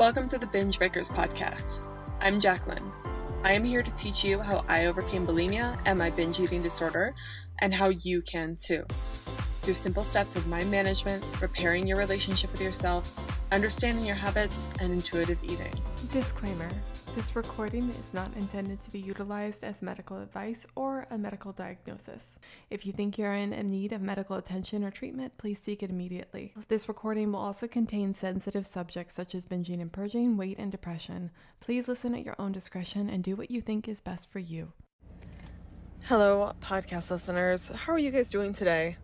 Welcome to the Binge Breakers podcast. I'm Jacqueline. I am here to teach you how I overcame bulimia and my binge eating disorder, and how you can too. Through simple steps of mind management, repairing your relationship with yourself, understanding your habits, and intuitive eating. Disclaimer. This recording is not intended to be utilized as medical advice or a medical diagnosis. If you think you're in need of medical attention or treatment, please seek it immediately. This recording will also contain sensitive subjects such as binging and purging, weight, and depression. Please listen at your own discretion and do what you think is best for you. Hello, podcast listeners. How are you guys doing today?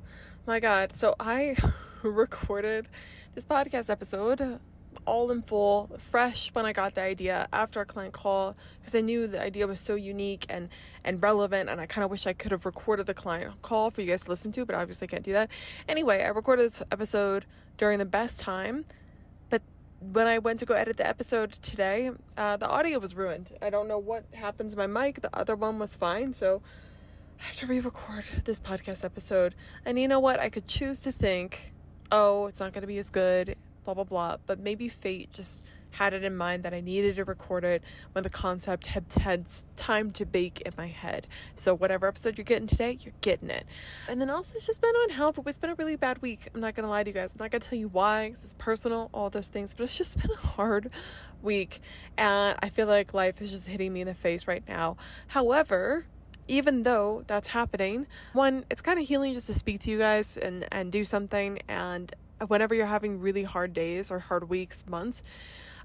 My God, so I recorded this podcast episode all in full, fresh when I got the idea after a client call, because I knew the idea was so unique and relevant, and I kind of wish I could have recorded the client call for you guys to listen to, but obviously can't do that. Anyway, I recorded this episode during the best time, but when I went to go edit the episode today, the audio was ruined. I don't know what happened to my mic. The other one was fine, so I have to re-record this podcast episode. And you know what? I could choose to think, oh, it's not going to be as good, blah, blah, blah. But maybe fate just had it in mind that I needed to record it when the concept had time to bake in my head. So whatever episode you're getting today, you're getting it. And then also, it's just been unhelpful. It's been a really bad week. I'm not going to lie to you guys. I'm not going to tell you why, because it's personal, all those things. But it's just been a hard week. And I feel like life is just hitting me in the face right now. However, even though that's happening, one, it's kind of healing just to speak to you guys and do something. And whenever you're having really hard days or hard weeks, months,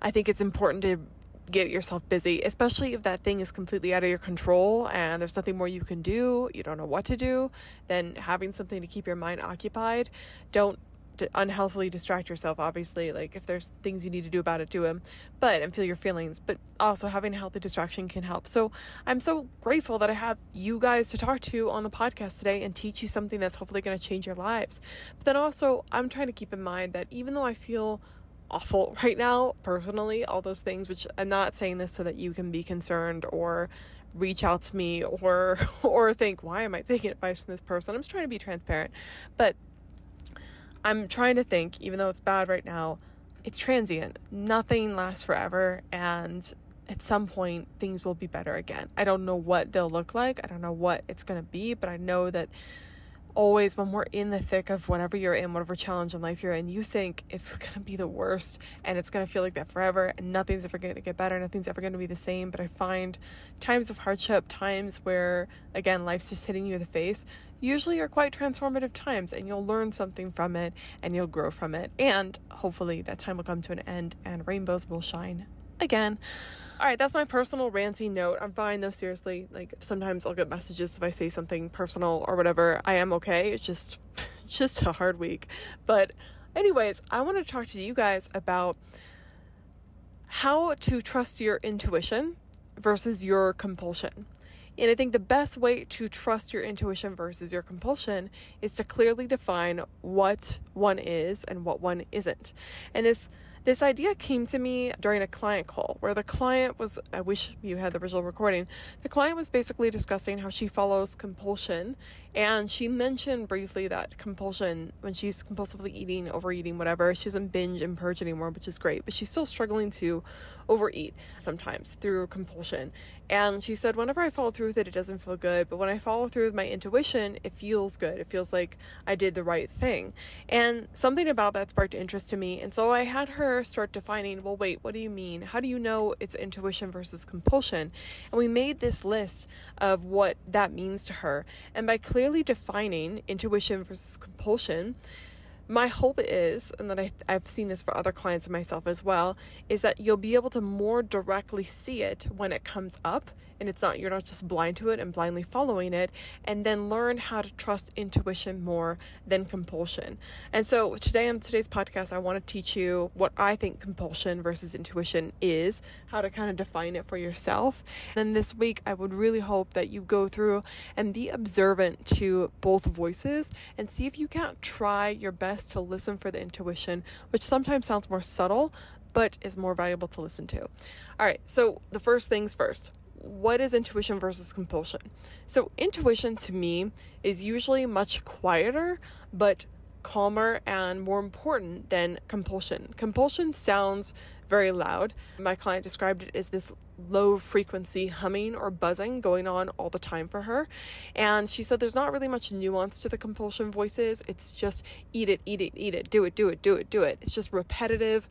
I think it's important to get yourself busy, especially if that thing is completely out of your control and there's nothing more you can do, you don't know what to do. Then having something to keep your mind occupied. Don't unhealthily distract yourself, obviously. Like, if there's things you need to do about it, do them, and feel your feelings. But also, having a healthy distraction can help. So I'm so grateful that I have you guys to talk to on the podcast today and teach you something that's hopefully going to change your lives. But then also, I'm trying to keep in mind that even though I feel awful right now, personally, all those things, which I'm not saying this so that you can be concerned or reach out to me or think, why am I taking advice from this person? I'm just trying to be transparent. But I'm trying to think, even though it's bad right now, it's transient. Nothing lasts forever, and at some point, things will be better again. I don't know what they'll look like. I don't know what it's going to be, but I know that always when we're in the thick of whatever you're in, whatever challenge in life you're in, you think it's going to be the worst, and it's going to feel like that forever, and nothing's ever going to get better. Nothing's ever going to be the same. But I find times of hardship, times where, again, life's just hitting you in the face, usually are quite transformative times, and you'll learn something from it and you'll grow from it. And hopefully that time will come to an end and rainbows will shine again. All right, that's my personal ranting note. I'm fine though, seriously. Like, sometimes I'll get messages if I say something personal or whatever. I am okay. It's just a hard week. But anyways, I want to talk to you guys about how to trust your intuition versus your compulsion. And I think the best way to trust your intuition versus your compulsion is to clearly define what one is and what one isn't. And this idea came to me during a client call where the client was, I wish you had the original recording, the client was basically discussing how she follows compulsion, and she mentioned briefly that compulsion, when she's compulsively eating, overeating, whatever, she doesn't binge and purge anymore, which is great, but she's still struggling to overeat sometimes through compulsion. And she said, whenever I follow through with it, it doesn't feel good, but when I follow through with my intuition, it feels good. It feels like I did the right thing. And something about that sparked interest to me. And so I had her start defining, well, wait, what do you mean? How do you know it's intuition versus compulsion? And we made this list of what that means to her. And by clearly defining intuition versus compulsion, my hope is, and that I've seen this for other clients and myself as well, is that you'll be able to more directly see it when it comes up, and you're not just blind to it and blindly following it, and then learn how to trust intuition more than compulsion. And so today on today's podcast, I want to teach you what I think compulsion versus intuition is, how to kind of define it for yourself. And then this week, I would really hope that you go through and be observant to both voices and see if you can't try your best to listen for the intuition, which sometimes sounds more subtle, but is more valuable to listen to. All right, so the first things first. What is intuition versus compulsion? So intuition to me is usually much quieter, but calmer and more important than compulsion. Compulsion sounds very loud. My client described it as this low frequency humming or buzzing going on all the time for her. And she said there's not really much nuance to the compulsion voices. It's just eat it, eat it, eat it, do it, do it, do it, do it. It's just repetitive,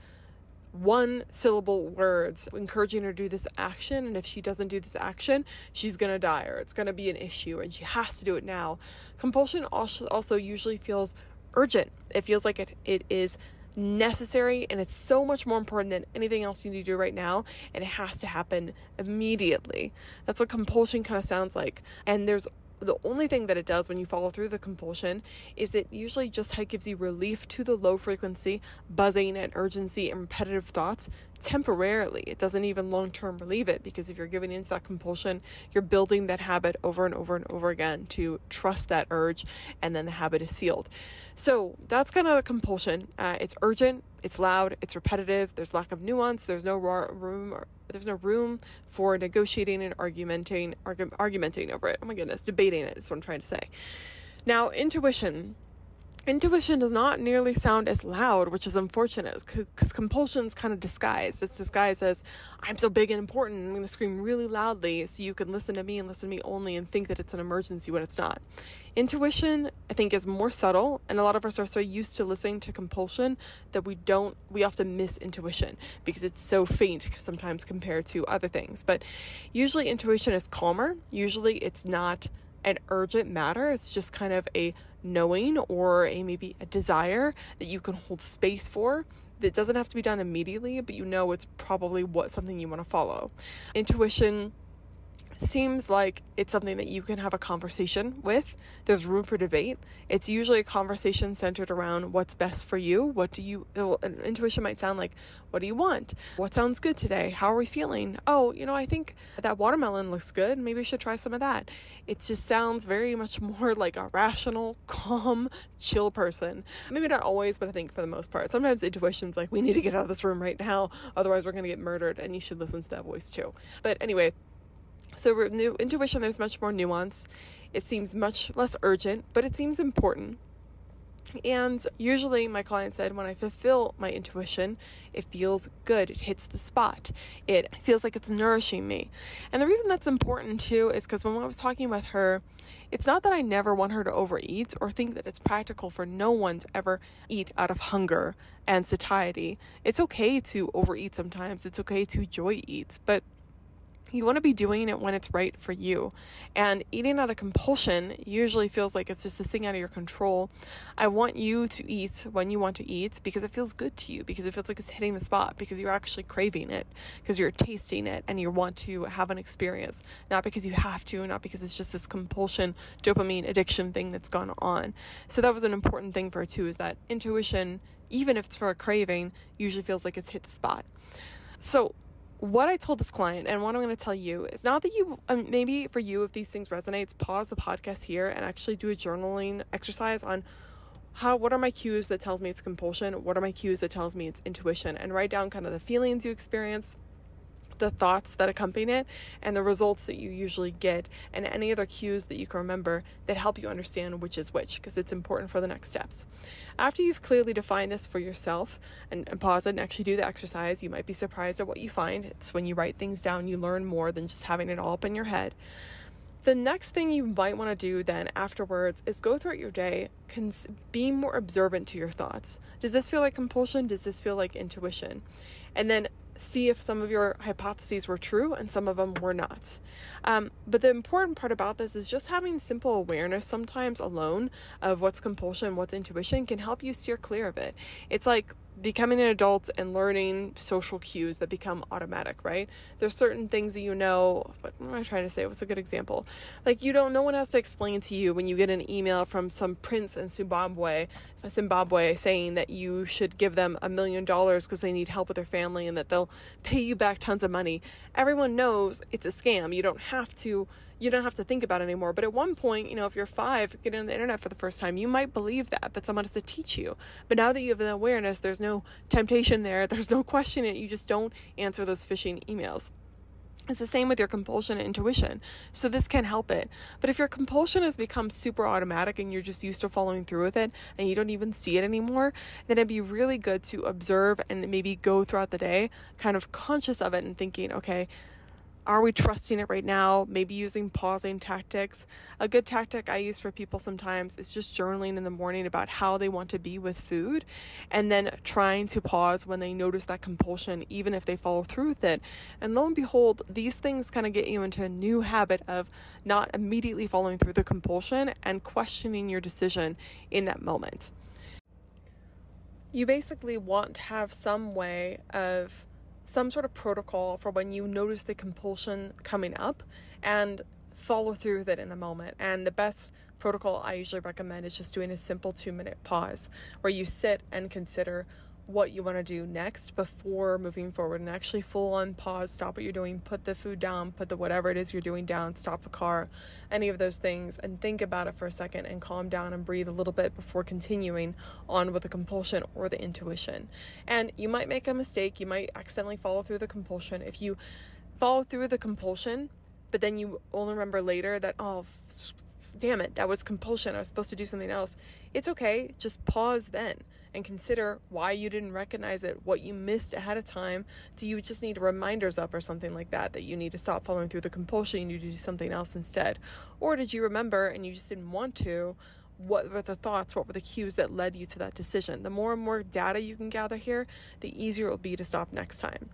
one syllable words encouraging her to do this action. And if she doesn't do this action, she's going to die, or it's going to be an issue and she has to do it now. Compulsion also usually feels urgent. It feels like it is necessary, and it's so much more important than anything else you need to do right now, and it has to happen immediately. That's what compulsion kind of sounds like. And the only thing that it does when you follow through the compulsion is it usually just gives you relief to the low frequency buzzing and urgency and repetitive thoughts temporarily. It doesn't even long-term relieve it, because if you're giving into that compulsion, you're building that habit over and over and over again to trust that urge, and then the habit is sealed. So that's kind of the compulsion. It's urgent, it's loud, it's repetitive, there's lack of nuance, there's no room for negotiating and argumenting over it. Oh my goodness, debating it is what I'm trying to say. Now, intuition does not nearly sound as loud, which is unfortunate, because compulsion's kind of disguised. It's disguised as, I'm so big and important, I'm going to scream really loudly so you can listen to me and listen to me only and think that it's an emergency when it's not. Intuition, I think, is more subtle, and a lot of us are so used to listening to compulsion that we often miss intuition because it's so faint sometimes compared to other things. But usually intuition is calmer. Usually it's not an urgent matter. It's just kind of a knowing or maybe a desire that you can hold space for. That doesn't have to be done immediately, but it's probably something you want to follow. Intuition seems like it's something that you can have a conversation with. There's room for debate. It's usually a conversation centered around what's best for you. Intuition might sound like, what do you want? What sounds good today? How are we feeling? Oh, I think that watermelon looks good. Maybe we should try some of that. It just sounds very much more like a rational, calm, chill person. Maybe not always, but I think for the most part. Sometimes intuition's like, we need to get out of this room right now, otherwise we're going to get murdered, and you should listen to that voice too. But anyway, so intuition, there's much more nuance. It seems much less urgent, but it seems important. And usually my client said, when I fulfill my intuition, it feels good. It hits the spot. It feels like it's nourishing me. And the reason that's important too is because when I was talking with her, it's not that I never want her to overeat or think that it's practical for no one to ever eat out of hunger and satiety. It's okay to overeat sometimes. It's okay to joy eat, but you want to be doing it when it's right for you. And eating out of compulsion usually feels like it's just this thing out of your control. I want you to eat when you want to eat because it feels good to you, because it feels like it's hitting the spot, because you're actually craving it, because you're tasting it and you want to have an experience, not because you have to, not because it's just this compulsion, dopamine addiction thing that's gone on. So that was an important thing for her too, is that intuition, even if it's for a craving, usually feels like it's hit the spot. So what I told this client and what I'm going to tell you is not that you, maybe for you, if these things resonates, pause the podcast here and actually do a journaling exercise on what are my cues that tells me it's compulsion? What are my cues that tells me it's intuition? And write down kind of the feelings you experience, the thoughts that accompany it, and the results that you usually get, and any other cues that you can remember that help you understand which is which, because it's important for the next steps. After you've clearly defined this for yourself and pause it and actually do the exercise, you might be surprised at what you find. It's when you write things down, you learn more than just having it all up in your head. The next thing you might want to do then afterwards is go throughout your day, be more observant to your thoughts. Does this feel like compulsion? Does this feel like intuition? And then see if some of your hypotheses were true and some of them were not. But the important part about this is just having simple awareness sometimes alone of what's compulsion, what's intuition can help you steer clear of it. It's like becoming an adult and learning social cues that become automatic, right? There's certain things that what am I trying to say? What's a good example? Like no one has to explain to you when you get an email from some prince in Zimbabwe saying that you should give them $1 million because they need help with their family and that they'll pay you back tons of money. Everyone knows it's a scam. You don't have to think about it anymore. But at one point, if you're 5, getting on the internet for the first time, you might believe that, but someone has to teach you. But now that you have the awareness, there's no temptation there. There's no question it. You just don't answer those phishing emails. It's the same with your compulsion and intuition. So this can help it. But if your compulsion has become super automatic and you're just used to following through with it and you don't even see it anymore, then it'd be really good to observe and maybe go throughout the day kind of conscious of it and thinking, okay, are we trusting it right now? Maybe using pausing tactics. A good tactic I use for people sometimes is just journaling in the morning about how they want to be with food, and then trying to pause when they notice that compulsion, even if they follow through with it. And lo and behold, these things kind of get you into a new habit of not immediately following through the compulsion and questioning your decision in that moment. You basically want to have some way of some sort of protocol for when you notice the compulsion coming up and follow through with it in the moment. And the best protocol I usually recommend is just doing a simple 2-minute pause where you sit and consider what you want to do next before moving forward, and actually full on pause, stop what you're doing, put the food down, put the whatever it is you're doing down, stop the car, any of those things, and think about it for a second and calm down and breathe a little bit before continuing on with the compulsion or the intuition. And you might make a mistake, you might accidentally follow through the compulsion. If you follow through the compulsion, but then you only remember later that, oh, damn it, that was compulsion, I was supposed to do something else. It's okay, just pause then and consider why you didn't recognize it, what you missed ahead of time. Do you just need reminders up or something like that you need to stop following through the compulsion, you need to do something else instead? Or did you remember and you just didn't want to? What were the thoughts, what were the cues that led you to that decision? The more and more data you can gather here, the easier it will be to stop next time.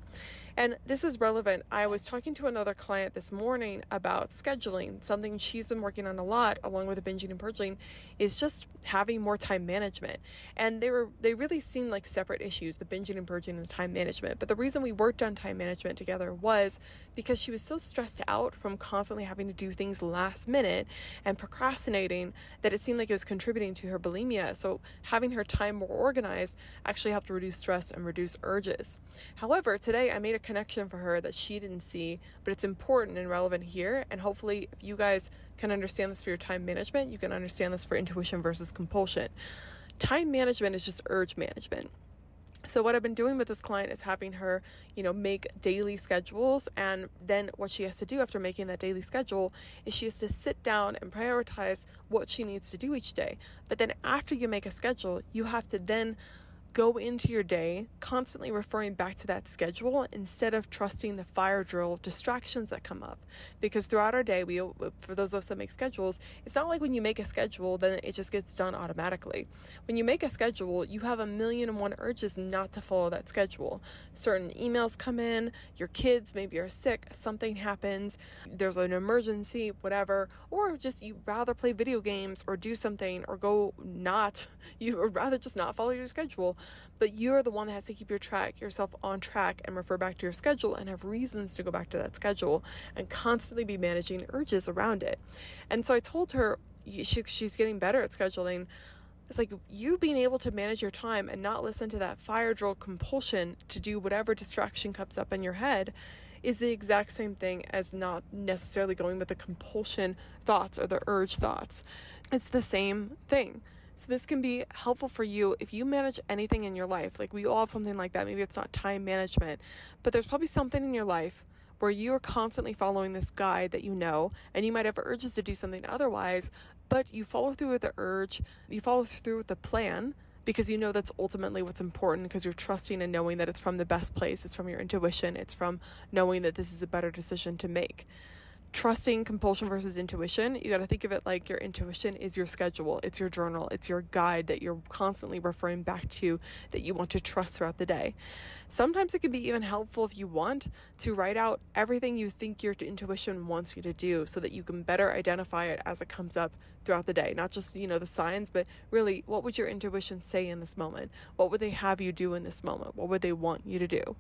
And this is relevant. I was talking to another client this morning about scheduling. Something she's been working on a lot, along with the binging and purging, is just having more time management. And they really seem like separate issues, the binging and purging and the time management. But the reason we worked on time management together was because she was so stressed out from constantly having to do things last minute and procrastinating that it seemed like it was contributing to her bulimia. So having her time more organized actually helped reduce stress and reduce urges. However, today I made a connection for her that she didn't see, but it's important and relevant here. And hopefully if you guys can understand this for your time management, you can understand this for intuition versus compulsion. Time management is just urge management. So what I've been doing with this client is having her, make daily schedules. And then what she has to do after making that daily schedule is she has to sit down and prioritize what she needs to do each day. But then after you make a schedule, you have to then go into your day constantly referring back to that schedule instead of trusting the fire drill of distractions that come up. Because throughout our day, for those of us that make schedules, it's not like when you make a schedule, then it just gets done automatically. When you make a schedule, you have 1,000,001 urges not to follow that schedule. Certain emails come in, your kids maybe are sick, something happens, there's an emergency, whatever, or just you rather play video games or do something or you would rather just not follow your schedule. But you're the one that has to keep yourself on track and refer back to your schedule and have reasons to go back to that schedule and constantly be managing urges around it. And so I told her she's getting better at scheduling. It's like you being able to manage your time and not listen to that fire drill compulsion to do whatever distraction comes up in your head is the exact same thing as not necessarily going with the compulsion thoughts or the urge thoughts. It's the same thing. So this can be helpful for you if you manage anything in your life. Like we all have something like that. Maybe it's not time management, but there's probably something in your life where you are constantly following this guide that and you might have urges to do something otherwise, but you follow through with the urge, you follow through with the plan because you know that's ultimately what's important, because you're trusting and knowing that it's from the best place, it's from your intuition, it's from knowing that this is a better decision to make. Trusting compulsion versus intuition, you got to think of it like your intuition is your schedule, it's your journal, it's your guide that you're constantly referring back to that you want to trust throughout the day. Sometimes it can be even helpful if you want to write out everything you think your intuition wants you to do so that you can better identify it as it comes up throughout the day. Not just, the signs, but really, what would your intuition say in this moment? What would they have you do in this moment? What would they want you to do?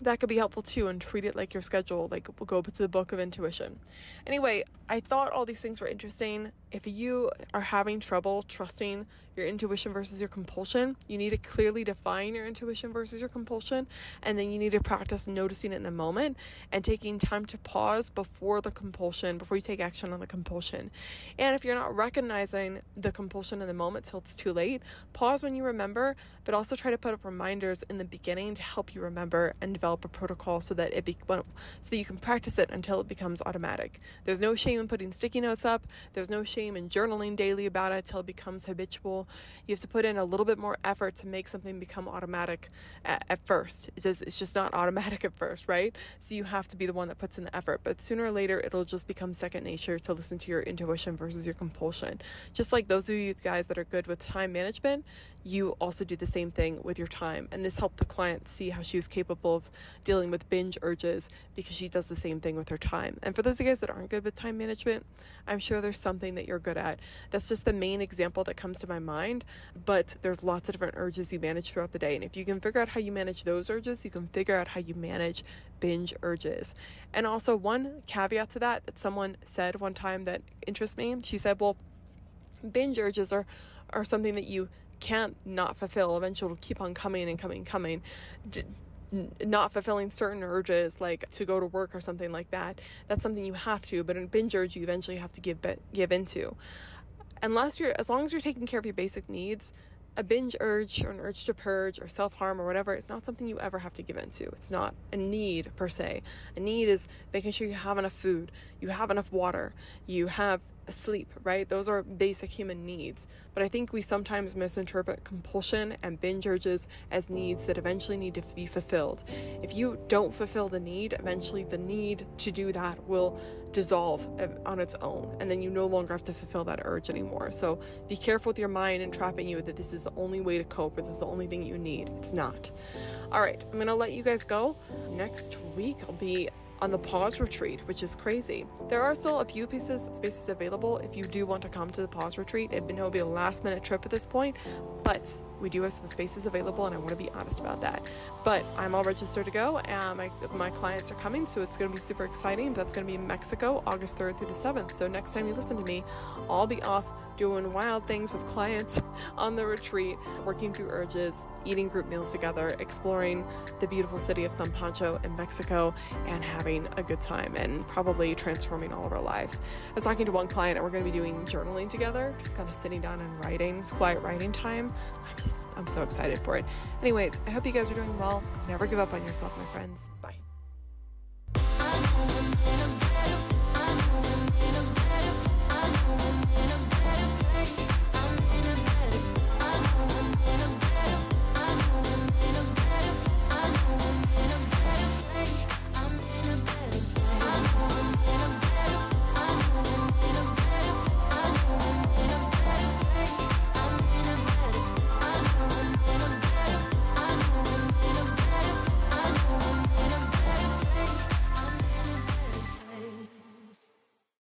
That could be helpful too, and treat it like your schedule, like we'll go to the book of intuition. Anyway, I thought all these things were interesting. If you are having trouble trusting your intuition versus your compulsion, you need to clearly define your intuition versus your compulsion, and then you need to practice noticing it in the moment and taking time to pause before you take action on the compulsion. And if you're not recognizing the compulsion in the moment till it's too late, pause when you remember, but also try to put up reminders in the beginning to help you remember and develop develop a protocol so that so that you can practice it until it becomes automatic. There's no shame in putting sticky notes up. There's no shame in journaling daily about it till it becomes habitual. You have to put in a little bit more effort to make something become automatic at first. It's just not automatic at first, right? So you have to be the one that puts in the effort, but sooner or later it'll just become second nature to listen to your intuition versus your compulsion. Just like those of you guys that are good with time management, you also do the same thing with your time. And this helped the client see how she was capable of dealing with binge urges because she does the same thing with her time. And for those of you guys that aren't good with time management, I'm sure there's something that you're good at. That's just the main example that comes to my mind, but there's lots of different urges you manage throughout the day. And if you can figure out how you manage those urges, you can figure out how you manage binge urges. And also one caveat to that someone said one time that interests me. She said, well, binge urges are something that you can't not fulfill. Eventually it'll keep on coming and coming. Not fulfilling certain urges, like to go to work or something like that, that's something you have to, but in binge urge you eventually have to give into. As long as you're taking care of your basic needs, a binge urge or an urge to purge or self-harm or whatever, it's not something you ever have to give into. It's not a need per se. A need is making sure you have enough food, you have enough water, you have sleep, right? Those are basic human needs. But I think we sometimes misinterpret compulsion and binge urges as needs that eventually need to be fulfilled. If you don't fulfill the need, eventually the need to do that will dissolve on its own, and then you no longer have to fulfill that urge anymore. So be careful with your mind and trapping you that this is the only way to cope, or this is the only thing you need. It's not. All right, I'm gonna let you guys go. Next week I'll be on the pause retreat, which is crazy. There are still a few spaces available if you do want to come to the pause retreat. It'll be a last minute trip at this point, but we do have some spaces available, and I want to be honest about that. But I'm all registered to go, and my clients are coming, so it's going to be super exciting. That's going to be in Mexico, August 3rd through the 7th. So next time you listen to me, I'll be off doing wild things with clients on the retreat, working through urges, eating group meals together, exploring the beautiful city of San Pancho in Mexico, and having a good time and probably transforming all of our lives. I was talking to one client, and we're going to be doing journaling together, just kind of sitting down and writing. It's quiet writing time. I'm so excited for it. Anyways, I hope you guys are doing well. Never give up on yourself, my friends. Bye. I'm